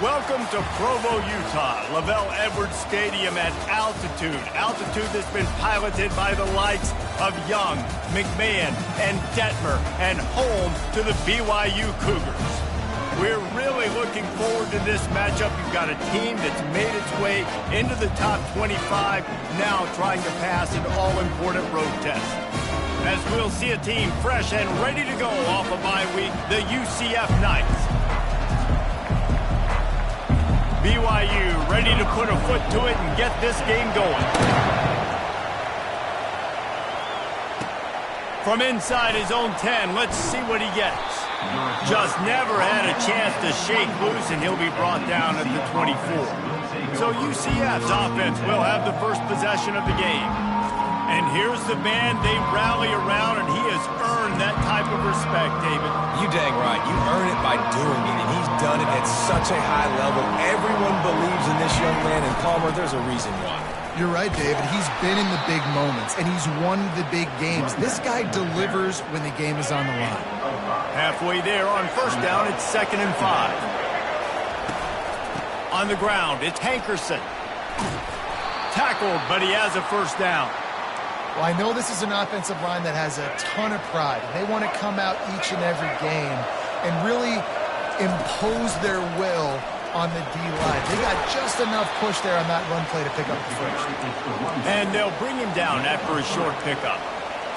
Welcome to Provo, Utah, Lavelle Edwards Stadium at altitude. Altitude that's been piloted by the likes of Young, McMahon, and Detmer, and home to the BYU Cougars. We're really looking forward to this matchup. You've got a team that's made its way into the top 25, now trying to pass an all-important road test. As we'll see a team fresh and ready to go off a bye week, the UCF Knights. BYU ready to put a foot to it and get this game going. From inside his own 10, let's see what he gets. Just never had a chance to shake loose, and he'll be brought down at the 24. So UCF's offense will have the first possession of the game. And here's the band they rally around, and he has earned that type of respect, David. You dang right. You earn it by doing it, and he's done it at such a high level. Everyone believes in this young man, and Palmer, there's a reason why. You're right, David. He's been in the big moments, and he's won the big games. This guy delivers when the game is on the line. Halfway there on first down, it's 2nd and 5. On the ground, it's Hankerson. Tackled, but he has a first down. Well, I know this is an offensive line that has a ton of pride. They want to come out each and every game and really impose their will on the D-line. They got just enough push there on that run play to pick up the first. And they'll bring him down after a short pickup.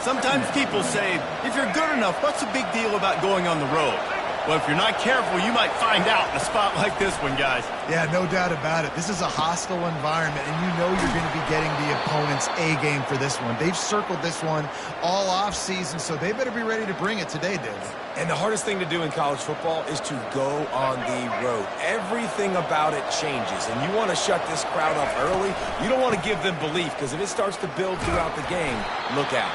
Sometimes people say, if you're good enough, what's the big deal about going on the road? Well, if you're not careful, you might find out in a spot like this one, guys. Yeah, no doubt about it. This is a hostile environment, and you know you're going to be getting the opponent's A-game for this one. They've circled this one all off-season, so they better be ready to bring it today, David. And the hardest thing to do in college football is to go on the road. Everything about it changes, and you want to shut this crowd up early. You don't want to give them belief, because if it starts to build throughout the game, look out.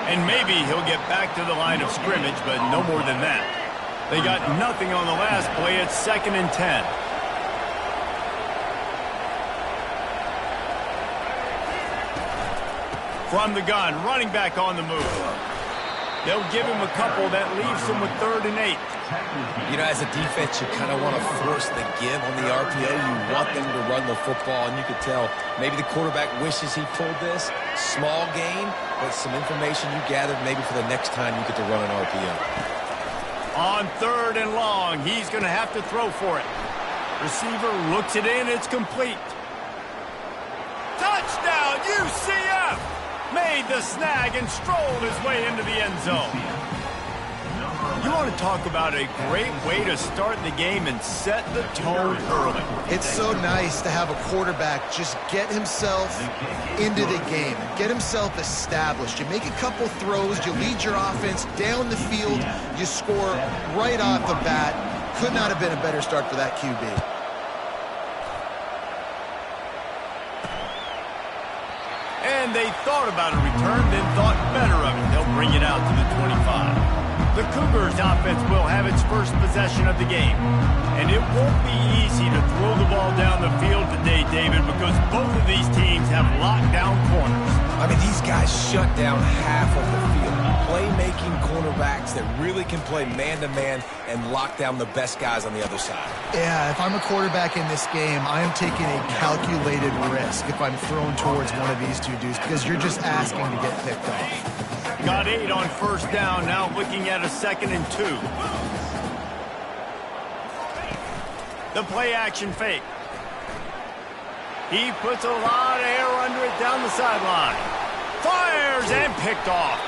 And maybe he'll get back to the line of scrimmage, but no more than that. They got nothing on the last play. It's 2nd and 10. From the gun, running back on the move. They'll give him a couple. That leaves him with 3rd and 8. You know, as a defense, you kind of want to force the give on the RPO. You want them to run the football, and you could tell maybe the quarterback wishes he pulled this. Small gain, but some information you gathered maybe for the next time you get to run an RPO. On 3rd and long, he's going to have to throw for it. Receiver looks it in. It's complete. Touchdown, UCF! Made the snag and strolled his way into the end zone. You want to talk about a great way to start the game and set the tone early. It's so nice to have a quarterback just get himself into the game, get himself established. You make a couple throws, you lead your offense down the field, you score right off the bat. Could not have been a better start for that QB. And they thought about a return, then thought better of it. They'll bring it out to the 25. The Cougars offense will have its first possession of the game. And it won't be easy to throw the ball down the field today, David, because both of these teams have locked down corners. I mean, these guys shut down half of the field. Playmaking cornerbacks that really can play man-to-man and lock down the best guys on the other side. Yeah, if I'm a quarterback in this game, I am taking a calculated risk if I'm thrown towards one of these two dudes, because you're just asking to get picked off. Got 8 on first down, now looking at a 2nd and 2. The play action fake. He puts a lot of air under it down the sideline. Fires and picked off.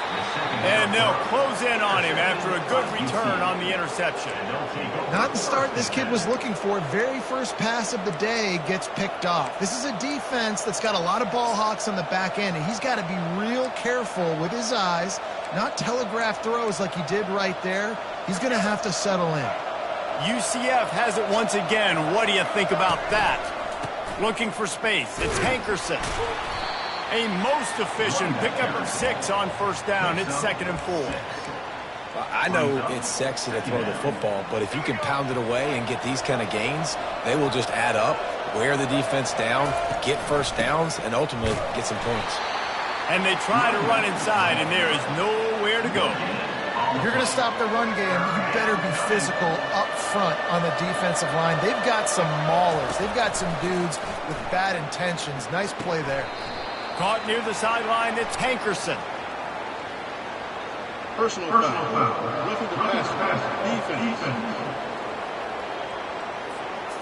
And they'll close in on him after a good return on the interception. Not the start this kid was looking for. Very first pass of the day gets picked off. This is a defense that's got a lot of ball hawks on the back end, and he's got to be real careful with his eyes, not telegraph throws like he did right there. He's going to have to settle in. UCF has it once again. What do you think about that? Looking for space. It's Hankerson. A most efficient pickup of 6 on first down. It's 2nd and 4. I know it's sexy to throw the football, but if you can pound it away and get these kind of gains, they will just add up, wear the defense down, get first downs, and ultimately get some points. And they try to run inside, and there is nowhere to go. If you're going to stop the run game, you better be physical up front on the defensive line. They've got some maulers. They've got some dudes with bad intentions. Nice play there. Caught near the sideline, it's Hankerson. Personal foul. Roughing the pass. Defense.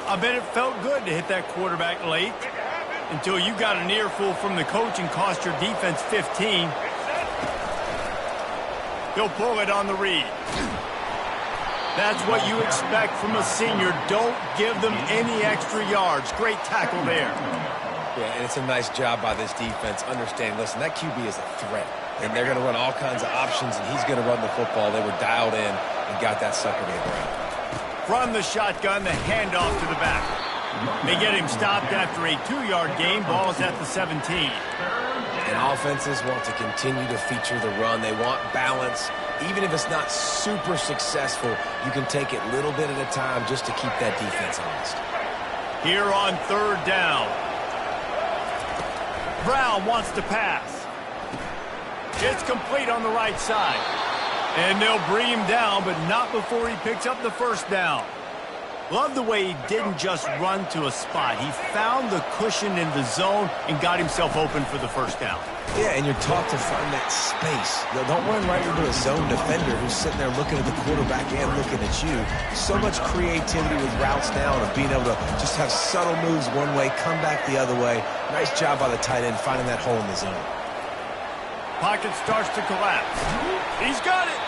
I bet it felt good to hit that quarterback late until you got an earful from the coach and cost your defense 15. He'll pull it on the read. That's what you expect from a senior. Don't give them any extra yards. Great tackle there. Yeah, and it's a nice job by this defense. Understanding, listen, that QB is a threat. And they're going to run all kinds of options, and he's going to run the football. They were dialed in and got that sucker to the ground. From the shotgun, the handoff to the back. They get him stopped after a 2-yard gain. Ball's at the 17. And offenses want to continue to feature the run. They want balance. Even if it's not super successful, you can take it little bit at a time just to keep that defense honest. Here on 3rd down. Brown wants to pass. It's complete on the right side. And they'll bring him down, but not before he picks up the 1st down. Love the way he didn't just run to a spot. He found the cushion in the zone and got himself open for the 1st down. Yeah, and you're taught to find that space. Don't run right into a zone defender who's sitting there looking at the quarterback and looking at you. So much creativity with routes now and being able to just have subtle moves one way, come back the other way. Nice job by the tight end finding that hole in the zone. Pocket starts to collapse. He's got it.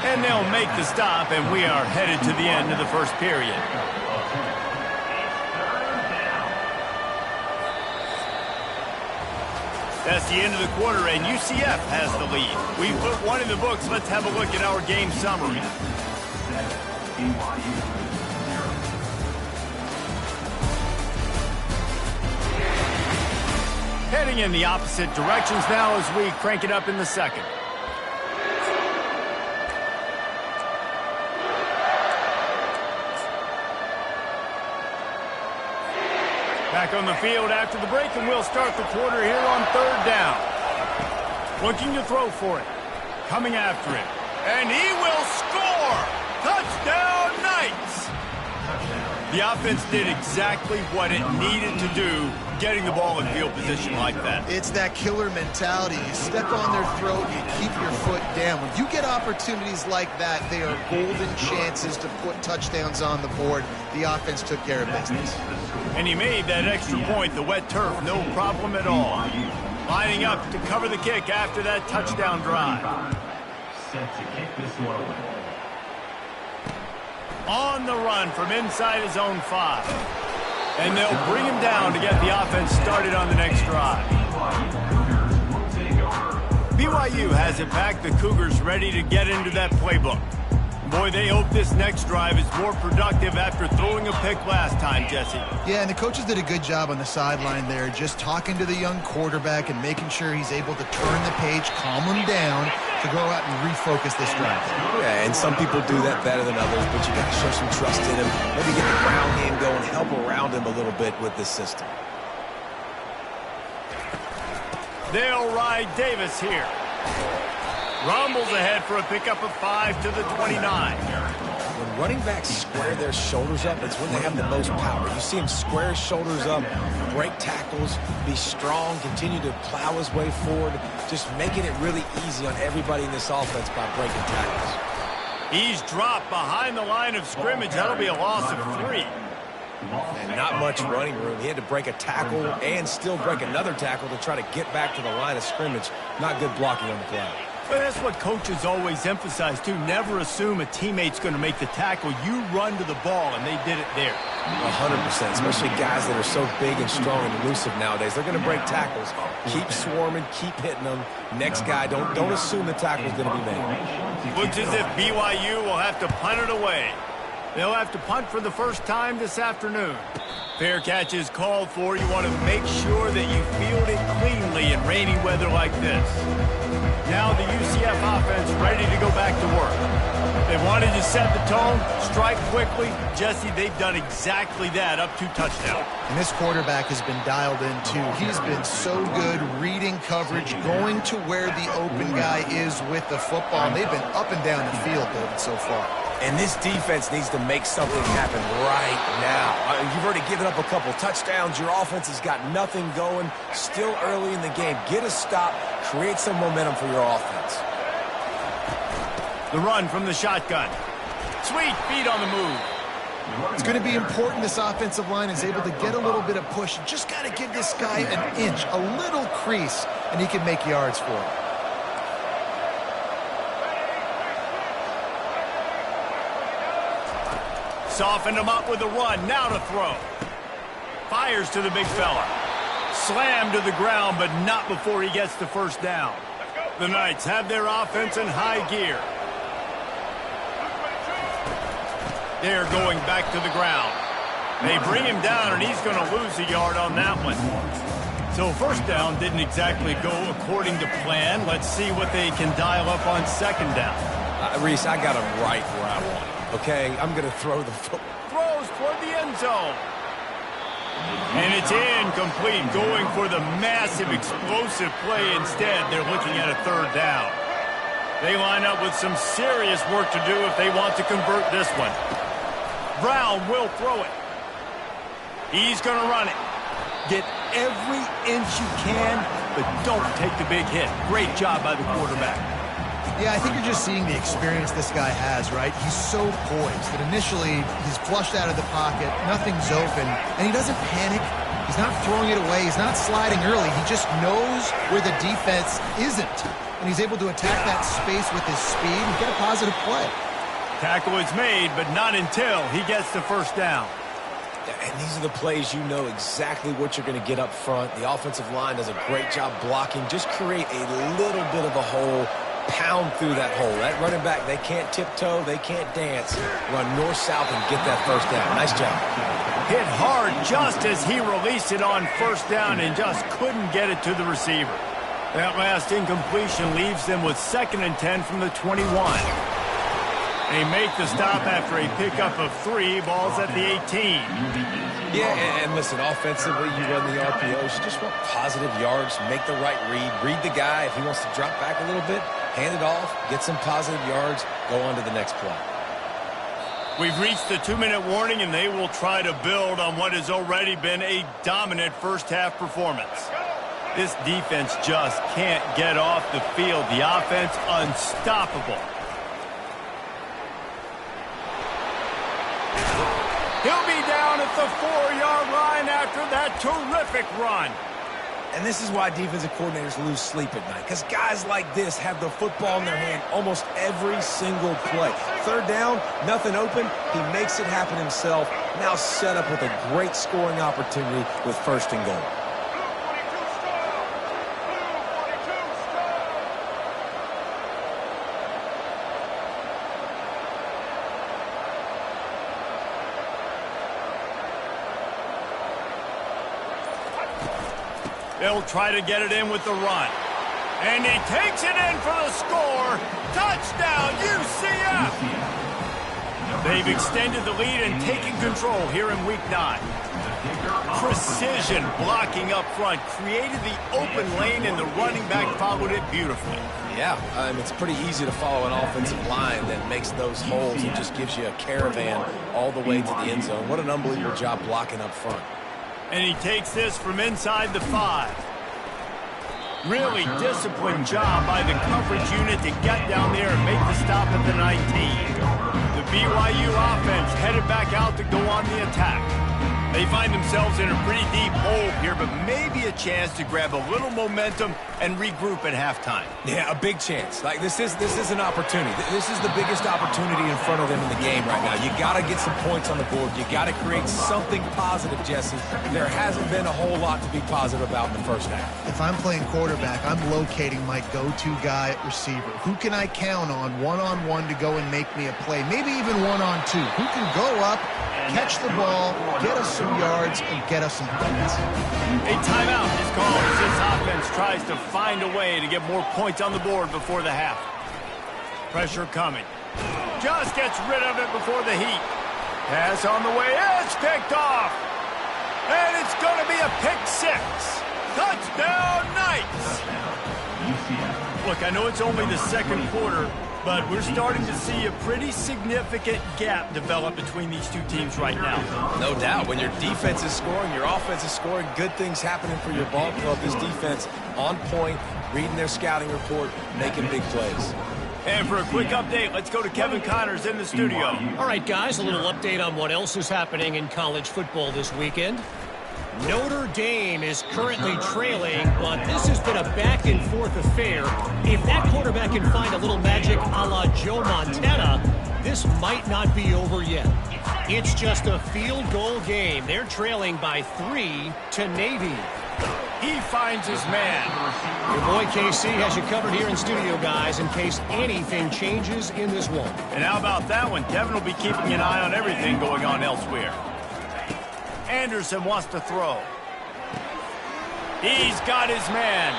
And they'll make the stop, and we are headed to the end of the 1st period. That's the end of the quarter, and UCF has the lead. We put one in the books. Let's have a look at our game summary. Heading in the opposite directions now as we crank it up in the 2nd. Back on the field after the break, and we'll start the quarter here on 3rd down. Looking to throw for it. Coming after him. And he will score! Touchdown, Knights! The offense did exactly what it needed to do, getting the ball in field position like that. It's that killer mentality. You step on their throat, you keep your foot down. When you get opportunities like that, they are golden chances to put touchdowns on the board. The offense took care of business. And he made that extra point, the wet turf, no problem at all. Lining up to cover the kick after that touchdown drive. Set to kick this one away. On the run from inside his own 5. And they'll bring him down to get the offense started on the next drive. BYU has it back. The Cougars ready to get into that playbook. Boy, they hope this next drive is more productive after throwing a pick last time, Jesse. Yeah, and the coaches did a good job on the sideline there, just talking to the young quarterback and making sure he's able to turn the page, calm him down, to go out and refocus this drive. Yeah, and some people do that better than others, but you got to show some trust in him. Maybe get the ground game going, help around him a little bit with this system. They'll ride Davis here. Rumbles ahead for a pickup of 5 to the 29. When running backs square their shoulders up, it's when they have the most power. You see him square his shoulders up, break tackles, be strong, continue to plow his way forward, just making it really easy on everybody in this offense by breaking tackles. He's dropped behind the line of scrimmage. That'll be a loss of 3. And not much running room. He had to break a tackle and still break another tackle to try to get back to the line of scrimmage. Not good blocking on the play. But that's what coaches always emphasize, too. Never assume a teammate's going to make the tackle. You run to the ball, and they did it there. 100%, especially guys that are so big and strong and elusive nowadays. They're going to break tackles. Keep swarming, keep hitting them. Next guy, don't assume the tackle's going to be made. Looks as if BYU will have to punt it away. They'll have to punt for the first time this afternoon. Fair catch is called for. You want to make sure that you field it cleanly in rainy weather like this. Now the UCF offense ready to go back to work. They wanted to set the tone, strike quickly. Jesse, they've done exactly that up to touchdown. And this quarterback has been dialed in, too. He's been so good reading coverage, going to where the open guy is with the football. And they've been up and down the field, David, so far. And this defense needs to make something happen right now. You've already given up a couple touchdowns. Your offense has got nothing going. Still early in the game. Get a stop. Create some momentum for your offense. The run from the shotgun. Sweet feet on the move. It's going to be important this offensive line is able to get a little bit of push. Just got to give this guy an inch, a little crease, and he can make yards for it. Softened him up with a run. Now to throw. Fires to the big fella. Slammed to the ground, but not before he gets the first down. The Knights have their offense in high gear. They're going back to the ground. They bring him down, and he's going to lose a yard on that one. So first down didn't exactly go according to plan. Let's see what they can dial up on second down. Reese, I got him right where I want him. Okay, I'm going to throw the football. Throws toward the end zone. And it's incomplete, going for the massive explosive play instead. They're looking at a third down. They line up with some serious work to do if they want to convert this one. Brown will throw it. He's going to run it. Get every inch you can, but don't take the big hit. Great job by the quarterback. Yeah, I think you're just seeing the experience this guy has, right? He's so poised that initially he's flushed out of the pocket, nothing's open, and he doesn't panic. He's not throwing it away. He's not sliding early. He just knows where the defense isn't, and he's able to attack that space with his speed and get a positive play. Tackle is made, but not until he gets the first down. And these are the plays you know exactly what you're going to get up front. The offensive line does a great job blocking. Just create a little bit of a hole. Pound through that hole. That running back, they can't tiptoe, they can't dance. Run north-south and get that first down. Nice job. Hit hard just as he released it on first down and just couldn't get it to the receiver. That last incompletion leaves them with 2nd and 10 from the 21. They make the stop after a pickup of 3. Ball's at the 18. Yeah, and listen, offensively, you run the RPOs. You just want positive yards, make the right read the guy. If he wants to drop back a little bit, hand it off, get some positive yards, go on to the next play. We've reached the 2-minute warning, and they will try to build on what has already been a dominant first-half performance. This defense just can't get off the field. The offense unstoppable. He'll be down at the 4-yard line after that terrific run. And this is why defensive coordinators lose sleep at night, because guys like this have the football in their hand almost every single play. Third down, nothing open, he makes it happen himself. Now set up with a great scoring opportunity with 1st and goal. They'll try to get it in with the run. And he takes it in for the score. Touchdown, UCF! They've extended the lead and taken control here in Week 9. Precision blocking up front. Created the open lane, and the running back followed it beautifully. Yeah, it's pretty easy to follow an offensive line that makes those holes and just gives you a caravan all the way to the end zone. What an unbelievable job blocking up front. And he takes this from inside the 5. Really disciplined job by the coverage unit to get down there and make the stop at the 19. The BYU offense headed back out to go on the attack. They find themselves in a pretty deep hole here, but maybe a chance to grab a little momentum and regroup at halftime. Yeah, a big chance. Like this is an opportunity. This is the biggest opportunity in front of them in the game right now. You got to get some points on the board. You got to create something positive, Jesse. There hasn't been a whole lot to be positive about in the first half. If I'm playing quarterback, I'm locating my go-to guy at receiver. Who can I count on one-on-one to go and make me a play? Maybe even one-on-two. Who can go up, catch the ball, get us some yards, and get us some points? A timeout is called as this offense tries to find a way to get more points on the board before the half. Pressure coming. Just gets rid of it before the heat. Pass on the way. It's picked off. And it's going to be a pick 6. Touchdown, Knights! Look, I know it's only the second quarter, But we're starting to see a pretty significant gap develop between these two teams right now. No doubt. When your defense is scoring, your offense is scoring, good things happening for your ball club. This defense on point, reading their scouting report, making big plays. And for a quick update, let's go to Kevin Connors in the studio. All right, guys, a little update on what else is happening in college football this weekend. Notre Dame is currently trailing, but this has been a back-and-forth affair. If that quarterback can find a little magic a la Joe Montana, this might not be over yet. It's just a field goal game. They're trailing by 3 to Navy. He finds his man. Your boy KC has you covered here in studio, guys, in case anything changes in this one. And how about that one? Kevin will be keeping an eye on everything going on elsewhere. Anderson wants to throw. He's got his man.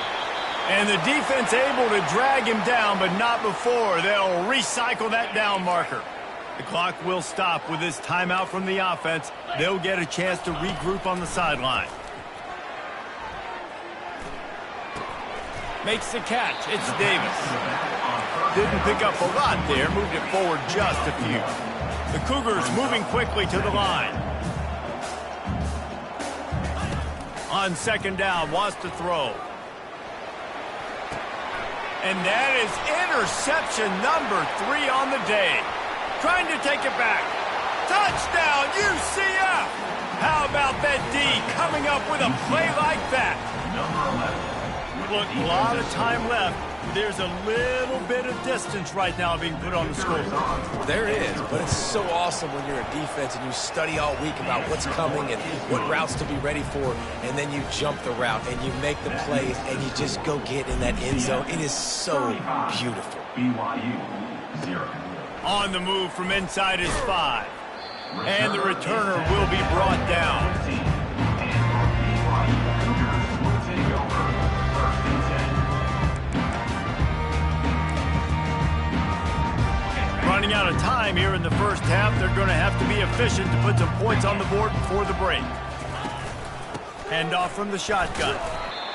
And the defense able to drag him down, but not before. They'll recycle that down marker. The clock will stop with this timeout from the offense. They'll get a chance to regroup on the sideline. Makes the catch. It's Davis. Didn't pick up a lot there. Moved it forward just a few. The Cougars moving quickly to the line. On second down, wants to throw. And that is interception number 3 on the day. Trying to take it back. Touchdown, UCF! How about that D coming up with a play like that? Look, a lot of time left. There's a little bit of distance right now being put on the scoreboard. There is, but it's so awesome when you're a defense and you study all week about what's coming and what routes to be ready for, and then you jump the route and you make the play and you just go get in that end zone. It is so beautiful. BYU 0. On the move from inside his 5. And the returner will be brought down. Running out of time here in the first half. They're going to have to be efficient to put some points on the board before the break. Handoff from the shotgun.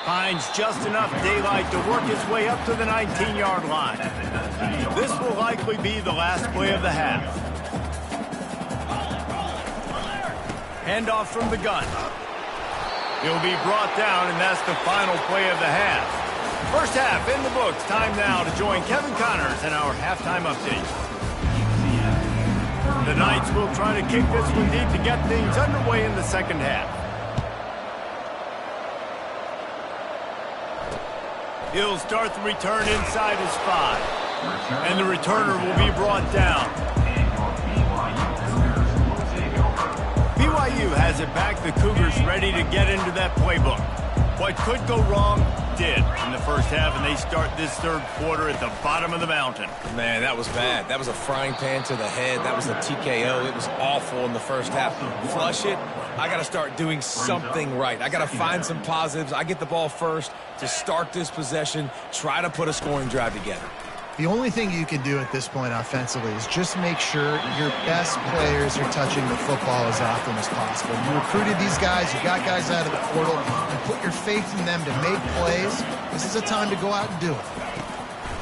Finds just enough daylight to work his way up to the 19-yard line. This will likely be the last play of the half. Handoff from the gun. He'll be brought down, and that's the final play of the half. First half in the books. Time now to join Kevin Connors in our halftime update. The Knights will try to kick this one deep to get things underway in the second half. He'll start the return inside his 5. And the returner will be brought down. BYU has it back. The Cougars ready to get into that playbook. What could go wrong did in the first half, and they start this third quarter at the bottom of the mountain. Man, that was bad. That was a frying pan to the head. That was a TKO. It was awful in the first half. Flush it. I got to start doing something right. I got to find some positives. I get the ball first to start this possession, try to put a scoring drive together. The only thing you can do at this point offensively is just make sure your best players are touching the football as often as possible. You recruited these guys, you got guys out of the portal, and put your faith in them to make plays. This is a time to go out and do it.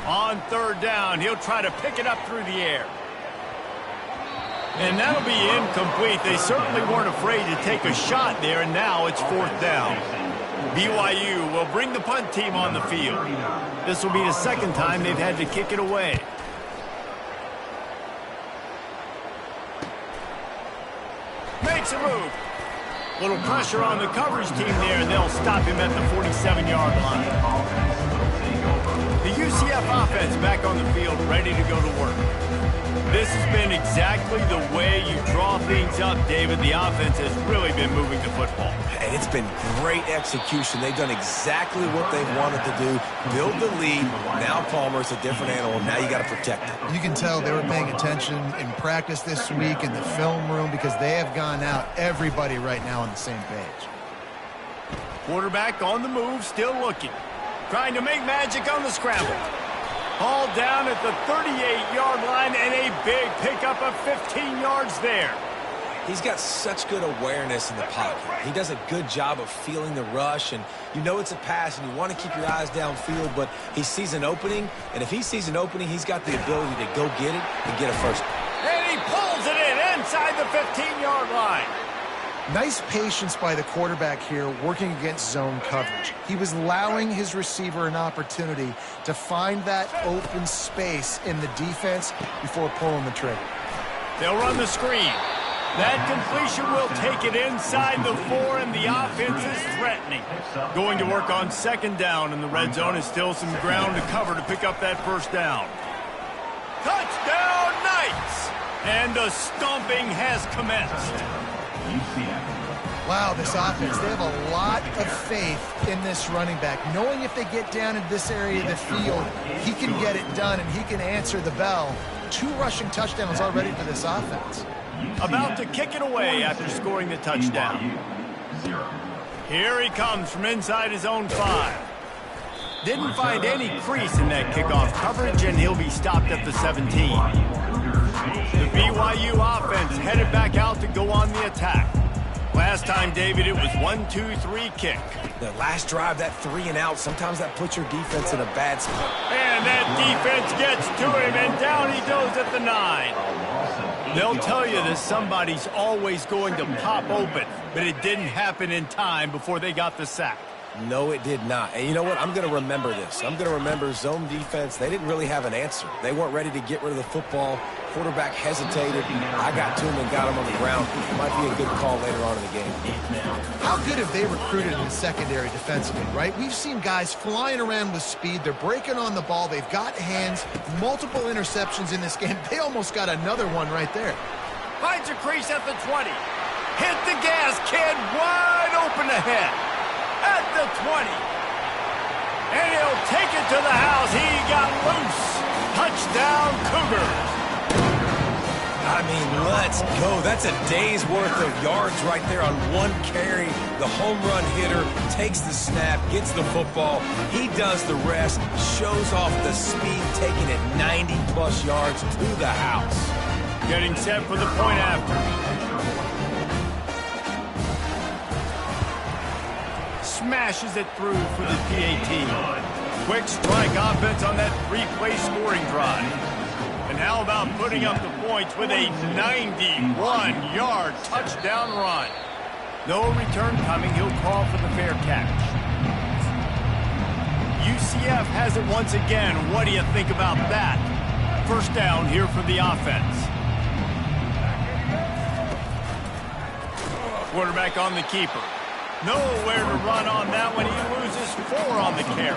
On third down, he'll try to pick it up through the air. And that'll be incomplete. They certainly weren't afraid to take a shot there, and now it's fourth down. BYU will bring the punt team on the field. This will be the second time they've had to kick it away. Makes a move. Little pressure on the coverage team there, and they'll stop him at the 47-yard line. The UCF offense back on the field, ready to go to work. This has been exactly the way you draw things up, David. The offense has really been moving the football. And it's been great execution. They've done exactly what they wanted to do. Build the lead. Now Palmer's a different animal. Now you got to protect it. You can tell they were paying attention in practice this week in the film room because they have gone out, everybody right now on the same page. Quarterback on the move, still looking. Trying to make magic on the scramble. Hauled down at the 38-yard line, and a big pickup of 15 yards there. He's got such good awareness in the pocket. He does a good job of feeling the rush, and you know it's a pass, and you want to keep your eyes downfield, but he sees an opening, and if he sees an opening, he's got the ability to go get it and get a first. And he pulls it in inside the 15-yard line. Nice patience by the quarterback here working against zone coverage. He was allowing his receiver an opportunity to find that open space in the defense before pulling the trigger. They'll run the screen. That completion will take it inside the 4, and the offense is threatening. Going to work on second down, and the red zone is still some ground to cover to pick up that first down. Touchdown, Knights! And the stomping has commenced. Wow, this offense, they have a lot of faith in this running back. Knowing if they get down in this area of the field, he can get it done and he can answer the bell. 2 rushing touchdowns already for this offense. About to kick it away after scoring the touchdown. Here he comes from inside his own 5. Didn't find any crease in that kickoff coverage, and he'll be stopped at the 17. The BYU offense headed back out to go on the attack. Last time, David, it was 1-2-3 kick. The last drive, that 3 and out, sometimes that puts your defense in a bad spot. And that defense gets to him, and down he goes at the 9. They'll tell you that somebody's always going to pop open, but it didn't happen in time before they got the sack. No, it did not. And you know what? I'm going to remember this. I'm going to remember zone defense. They didn't really have an answer. They weren't ready to get rid of the football. Quarterback hesitated. I got to him and got him on the ground. It might be a good call later on in the game. How good have they recruited in the secondary defensively, right? We've seen guys flying around with speed. They're breaking on the ball. They've got hands. Multiple interceptions in this game. They almost got another one right there. Finds a crease at the 20. Hit the gas, kid. Wide open ahead. At the 20. And he'll take it to the house. He got loose. Touchdown, Cougars. I mean, let's go. That's a day's worth of yards right there on one carry. The home run hitter takes the snap, gets the football. He does the rest, shows off the speed, taking it 90-plus yards to the house. Getting set for the point after. Smashes it through for the PAT. Quick strike offense on that 3-play scoring drive. And how about putting up the points with a 91-yard touchdown run? No return coming. He'll call for the fair catch. UCF has it once again. What do you think about that? First down here for the offense. Quarterback on the keeper. Nowhere to run on that one. He loses 4 on the carry.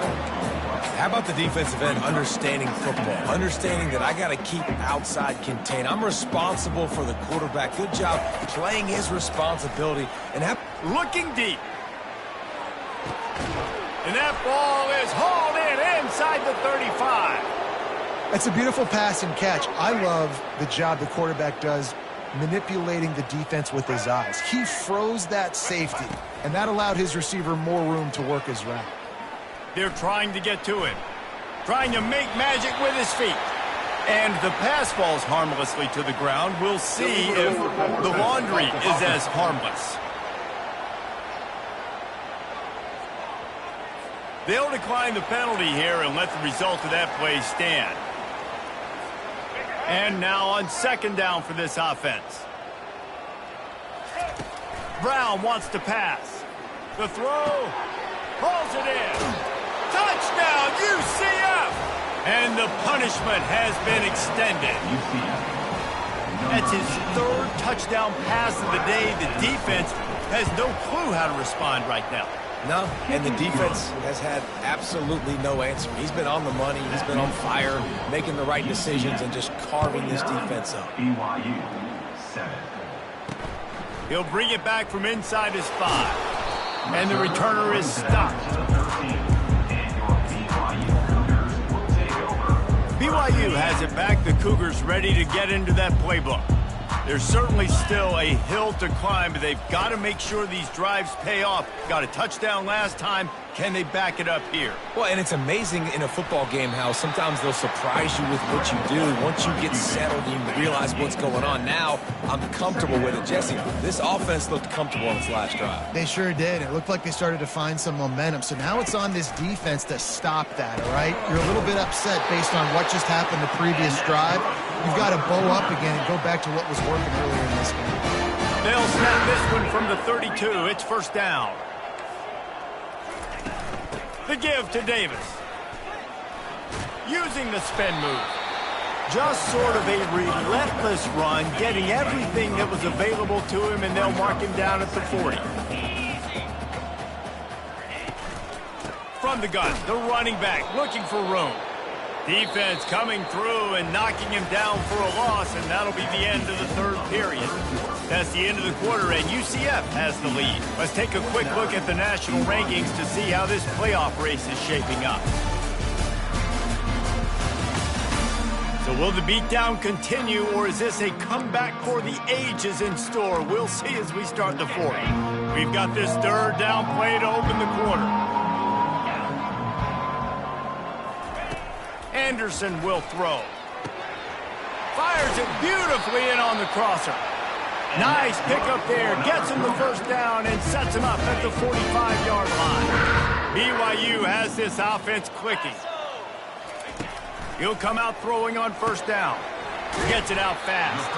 How about the defensive end understanding football? Understanding that I got to keep outside contained. I'm responsible for the quarterback. Good job playing his responsibility. And looking deep. And that ball is hauled in inside the 35. That's a beautiful pass and catch. I love the job the quarterback does manipulating the defense with his eyes. He froze that safety, and that allowed his receiver more room to work his route. They're trying to get to him, trying to make magic with his feet. And the pass falls harmlessly to the ground. We'll see if the laundry is as harmless. They'll decline the penalty here and let the result of that play stand. And now on second down for this offense. Brown wants to pass. The throw, pulls it in. Touchdown, UCF! And the punishment has been extended. That's his 3rd touchdown pass of the day. The defense has no clue how to respond right now. No, and the defense has had absolutely no answer. He's been on the money. He's been on fire, making the right decisions and just carving this defense up. BYU 7. He'll bring it back from inside his 5. And the returner is stopped. BYU has it back. The Cougars ready to get into that playbook. There's certainly still a hill to climb, but they've got to make sure these drives pay off. Got a touchdown last time. Can they back it up here? Well, and it's amazing in a football game how sometimes they'll surprise you with what you do. Once you get settled and you realize what's going on, now I'm comfortable with it. Jesse, this offense looked comfortable on its last drive. They sure did. It looked like they started to find some momentum. So now it's on this defense to stop that, all right? You're a little bit upset based on what just happened the previous drive. You've got to bow up again and go back to what was working earlier in this game. They'll snap this one from the 32. It's first down. The give to Davis. Using the spin move. Just sort of a relentless run, getting everything that was available to him, and they'll mark him down at the 40. From the gun, the running back looking for room. Defense coming through and knocking him down for a loss, and that'll be the end of the third period. That's the end of the quarter, and UCF has the lead. Let's take a quick look at the national rankings to see how this playoff race is shaping up. So will the beatdown continue, or is this a comeback for the ages in store? We'll see as we start the fourth. We've got this third down play to open the quarter. Anderson will throw. Fires it beautifully in on the crosser. Nice pickup there. Gets him the first down and sets him up at the 45-yard line. BYU has this offense clicking. He'll come out throwing on first down. Gets it out fast.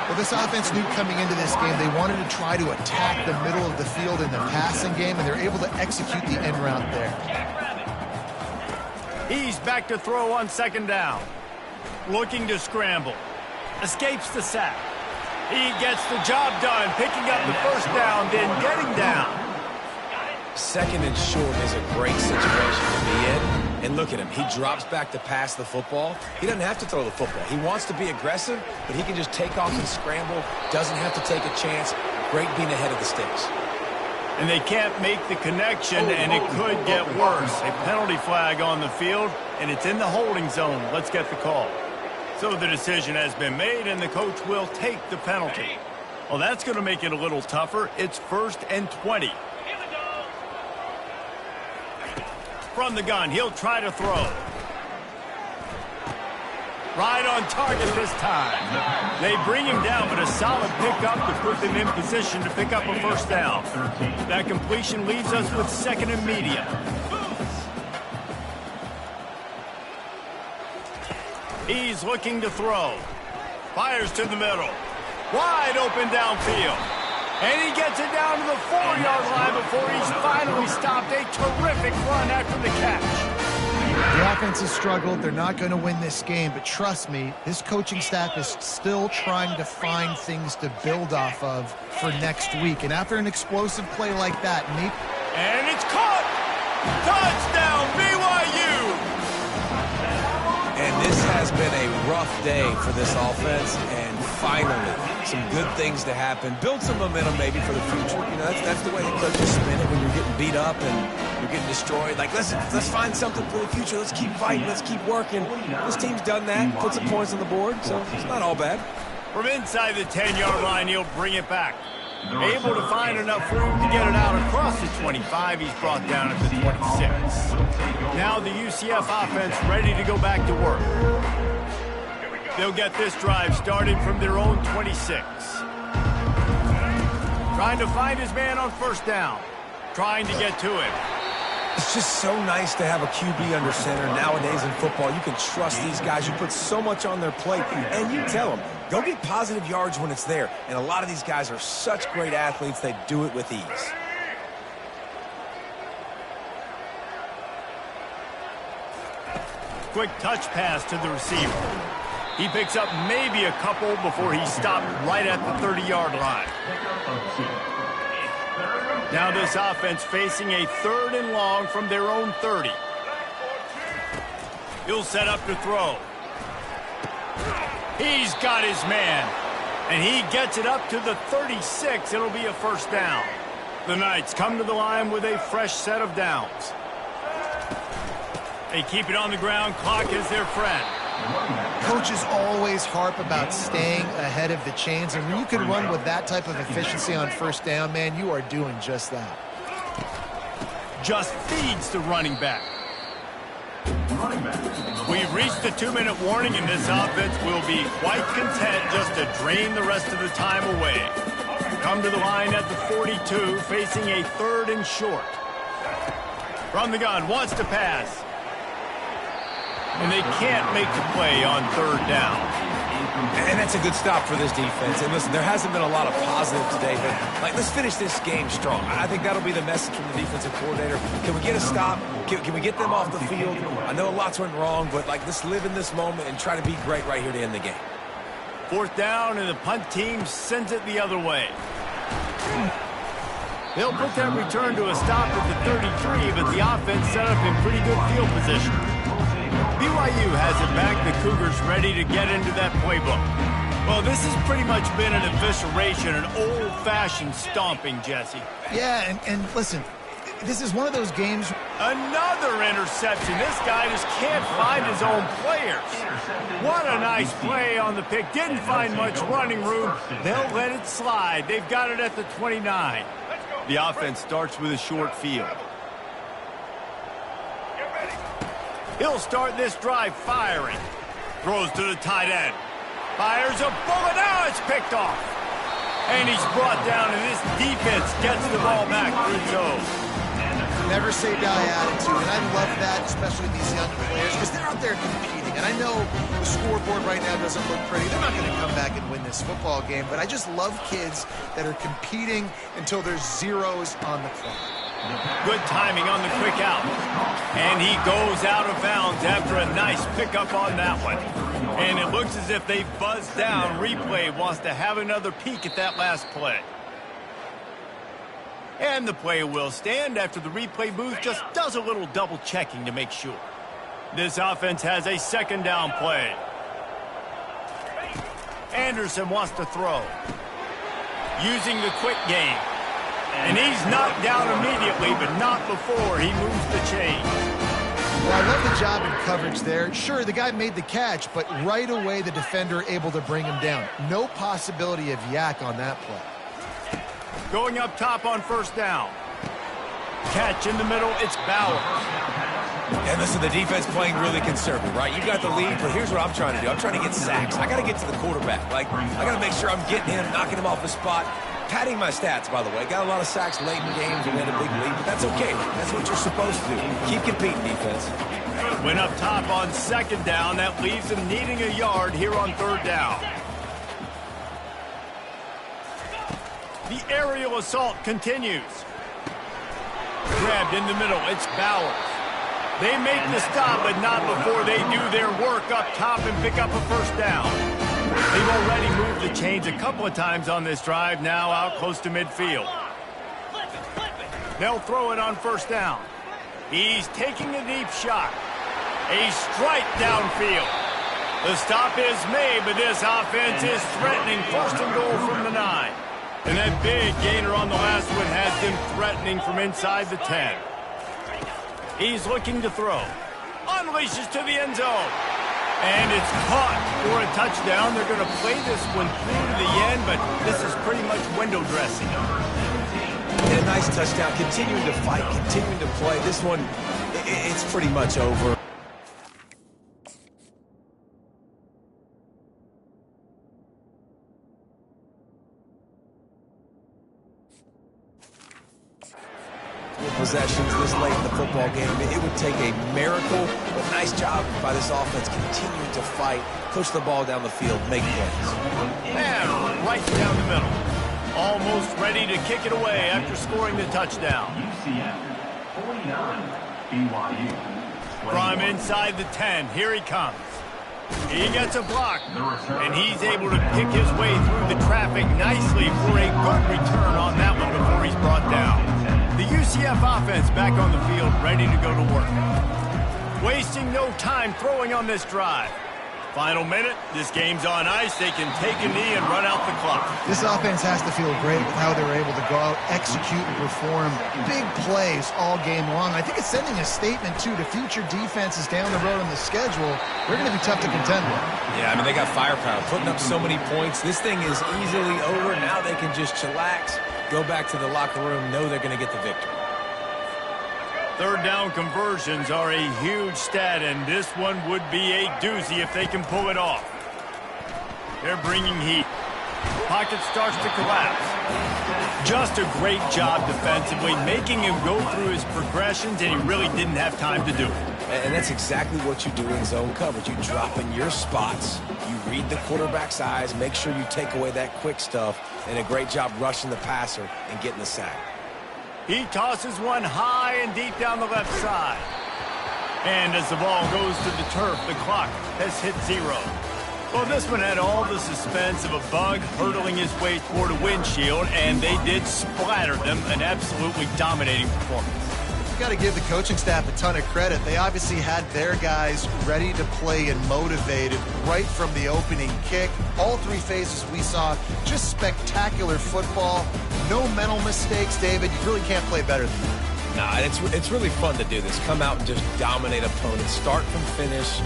Well, this offense knew coming into this game they wanted to try to attack the middle of the field in the passing game, and they're able to execute the end route there. He's back to throw on second down. Looking to scramble. Escapes the sack. He gets the job done, picking up the first down, then getting down. Second and short is a great situation to be in. And look at him. He drops back to pass the football. He doesn't have to throw the football. He wants to be aggressive, but he can just take off and scramble. Doesn't have to take a chance. Great being ahead of the sticks. And they can't make the connection, and it could get worse. A penalty flag on the field, and it's in the holding zone. Let's get the call. So the decision has been made, and the coach will take the penalty. Well, that's going to make it a little tougher. It's 1st and 20. From the gun, he'll try to throw. Right on target this time. They bring him down, but a solid pickup to put them in position to pick up a first down. That completion leaves us with 2nd and medium. He's looking to throw. Fires to the middle. Wide open downfield. And he gets it down to the 4-yard line before he's finally stopped. A terrific run after the catch. The offense has struggled. They're not going to win this game, but trust me, this coaching staff is still trying to find things to build off of for next week. And after an explosive play like that, and it's caught! Touchdown, BYU! And this has been a rough day for this offense, and finally, some good things to happen. Build some momentum maybe for the future. You know, that's the way the coaches spin it when you're getting beat up and you're getting destroyed. Like, let's find something for the future. Let's keep fighting. Let's keep working. This team's done that. Put some points on the board, so it's not all bad. From inside the 10-yard line, he'll bring it back. Able to find enough room to get it out across the 25. He's brought down at the 26. Now the UCF offense ready to go back to work. They'll get this drive started from their own 26. Trying to find his man on first down. Trying to get to him. It's just so nice to have a QB under center nowadays in football. You can trust these guys. You put so much on their plate, and you tell them, go get positive yards when it's there. And a lot of these guys are such great athletes, they do it with ease. Quick touch pass to the receiver. He picks up maybe a couple before he's stopped right at the 30-yard line. Now this offense facing a 3rd and long from their own 30. He'll set up to throw. He's got his man. And he gets it up to the 36. It'll be a first down. The Knights come to the line with a fresh set of downs. They keep it on the ground. Clock is their friend. coaches always harp about staying ahead of the chains, and when you can run with that type of efficiency on first down, man, you are doing just that. just feeds the running back. We've reached the 2-minute warning, and this offense will be quite content just to drain the rest of the time away. Come to the line at the 42, facing a 3rd and short. From the gun, wants to pass. And they can't make the play on 3rd down. And that's a good stop for this defense. And listen, there hasn't been a lot of positive today, but let's finish this game strong. I think that'll be the message from the defensive coordinator. Can we get a stop? Can we get them off the field? I know lots went wrong, but let's live in this moment and try to be great right here to end the game. 4th down, and the punt team sends it the other way. They'll put that return to a stop at the 33, but the offense set up in pretty good field position. BYU has it back. The Cougars ready to get into that playbook. Well, this has pretty much been an evisceration, an old-fashioned stomping, Jesse. Yeah, and listen, this is one of those games. Another interception. This guy just can't find his own players. What a nice play on the pick. Didn't find much running room. They'll let it slide. They've got it at the 29. The offense starts with a short field. He'll start this drive firing. Throws to the tight end. Fires a bullet. Now it's picked off. And he's brought down, and this defense gets the ball back for its own. Never say die attitude, and I love that, especially these young players, because they're out there competing. And I know the scoreboard right now doesn't look pretty. They're not going to come back and win this football game, but I just love kids that are competing until there's zeros on the clock. Good timing on the quick out. And he goes out of bounds after a nice pickup on that one. And it looks as if they buzzed down. Replay wants to have another peek at that last play. And the play will stand after the replay booth just does a little double checking to make sure. This offense has a 2nd down play. Anderson wants to throw. Using the quick game. And he's knocked down immediately, but not before he moves the chain. Well, I love the job in coverage there. Sure, the guy made the catch, but right away the defender able to bring him down. No possibility of yak on that play. Going up top on 1st down. Catch in the middle, it's Bauer. And listen, the defense playing really conservative, right? You got the lead, but here's what I'm trying to do. I'm trying to get sacks. I got to get to the quarterback. I got to make sure I'm getting him, knocking him off the spot. Padding my stats, by the way. Got a lot of sacks late in games and had a big lead, but that's okay. That's what you're supposed to do. Keep competing, defense. Went up top on 2nd down. That leaves them needing a yard here on 3rd down. The aerial assault continues. Grabbed in the middle. It's Bauer. They make the stop, but not before they do their work up top and pick up a 1st down. They've already moved the chains a couple of times on this drive, now out close to midfield. They'll throw it on 1st down. He's taking a deep shot. A strike downfield. The stop is made, but this offense is threatening 1st and goal from the 9. And that big gainer on the last one has them threatening from inside the 10. He's looking to throw. Unleashes to the end zone. And it's caught for a touchdown. They're going to play this one through to the end, but this is pretty much window dressing. And a nice touchdown. Continuing to fight, continuing to play. This one, it's pretty much over. Possessions this late in the football game. It would take a miracle, but nice job by this offense continuing to fight, push the ball down the field, make plays. And right down the middle. Almost ready to kick it away after scoring the touchdown. UCF 49, BYU. From inside the 10, here he comes. He gets a block, and he's able to pick his way through the traffic nicely for a good return on that one before he's brought down. The UCF offense back on the field, ready to go to work. Wasting no time throwing on this drive. Final minute, this game's on ice. They can take a knee and run out the clock. This offense has to feel great with how they're able to go out, execute, and perform big plays all game long. I think it's sending a statement, too, to future defenses down the road on the schedule. They're going to be tough to contend with. Yeah, I mean, they got firepower, putting up so many points. This thing is easily over. Now they can just chillax, go back to the locker room, know they're going to get the victory. Third down conversions are a huge stat, and this one would be a doozy if they can pull it off. They're bringing heat. Pocket starts to collapse. Just a great job defensively, making him go through his progressions, and he really didn't have time to do it. And that's exactly what you do in zone coverage. You drop in your spots, you read the quarterback's eyes, make sure you take away that quick stuff, and a great job rushing the passer and getting the sack. He tosses one high and deep down the left side. And as the ball goes to the turf, the clock has hit 0. Well, this one had all the suspense of a bug hurtling his way toward a windshield, and they did splatter them. An absolutely dominating performance. You've got to give the coaching staff a ton of credit. They obviously had their guys ready to play and motivated right from the opening kick. All 3 phases we saw, just spectacular football. No mental mistakes, David. You really can't play better than that. Nah, it's really fun to do this. Come out and just dominate opponents. Start from finish.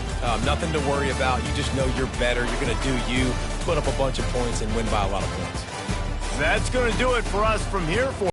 Nothing to worry about. You just know you're better. You're going to do you, put up a bunch of points, and win by a lot of points. That's going to do it for us from here.